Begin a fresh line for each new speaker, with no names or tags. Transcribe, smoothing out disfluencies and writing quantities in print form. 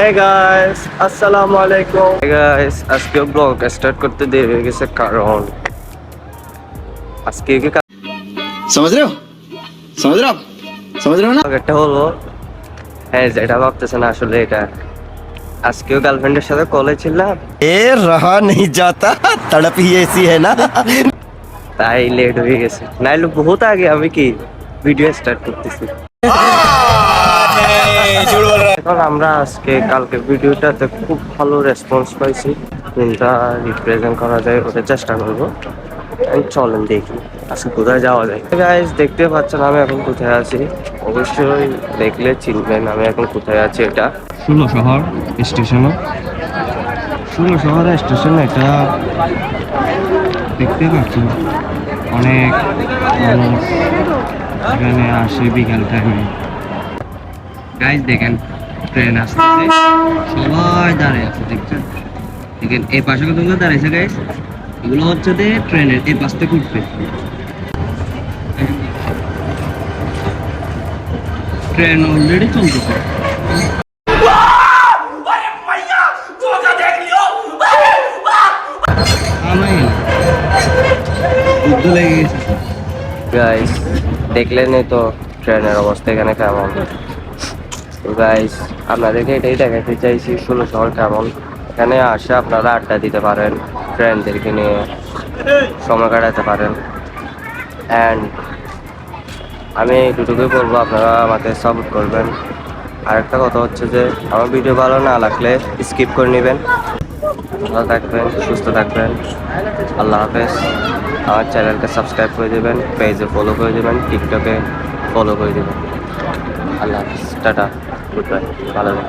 Hey guys, আসসালামু আলাইকুম। Hey guys, আজকে ব্লগ স্টার্ট করতে দেরি হয়ে গেছে কারণ আজকে কি
समझ रहे हो समझ रहे हो आप समझ रहे हो ना
একটা হলো, হ্যাঁ যেটা ভাবতেছেন আসলে এটা আজকেও গার্লফ্রেন্ডের সাথে কলে ছিলাম,
ए रहा नहीं जाता तड़प ही ऐसी है ना।
তাই লেট হয়ে গেছে। নাইলে বহুত আগে আমি কি ভিডিও স্টার্ট করতেছি। এখন আমরা আজকে কালকে ভিডিওটাতে খুব ভালো রেসপন্স পাইছি, কোনটা রিপ্রেজেন্ট করা যায় ওটা চেষ্টা করবো। চলেন দেখি আজকে কোথায় যাওয়া যায়। গাইস দেখতে পাচ্ছেন আমি এখন কোথায় আছি, অবশ্যই দেখলে চিনবেন আমি এখন কোথায় আছি। এটা ষোলো শহর স্টেশনে, ষোলো শহর স্টেশনে এটা দেখতে পাচ্ছি অনেক মানুষ এখানে আসে বিকাল টাইমে। গাইস দেখেন ট্রেন আসতেছে, সবাই দাঁড়িয়ে আছে দেখছেন। দেখেন এই পাশে কতগুলো দাঁড়িয়েছে গাইস, এগুলো হচ্ছে যে ট্রেনের এই পাশ থেকে উঠবে। ট্রেন অলরেডি চলতেছে। যুদ্ধ লেগে গেছে গাইস, দেখলেনই তো ট্রেনের অবস্থা এখানে কেমন। তো গাইস আপনাদেরকে এটাই দেখাতে চাইছি ষোলো শহর কেমন। এখানে আসে আপনারা আড্ডা দিতে পারেন, ফ্রেন্ডদেরকে নিয়ে সময় কাটাতে পারেন। অ্যান্ড আমি এইটুকুই বলবো আপনারা আমাকে সাপোর্ট করবেন। আরেকটা কথা হচ্ছে যে আমার ভিডিও ভালো না লাগলে স্কিপ করে নেবেন। ভালো থাকবেন, সুস্থ থাকবেন, আল্লাহ হাফেজ। আমার চ্যানেলকে সাবস্ক্রাইব করে দেবেন, পেজে ফলো করে দেবেন, টিকটকে ফলো করে দেবেন। আল্লাহ হাফেজ, টাটা, গুড বাই, ভালো থাকবেন।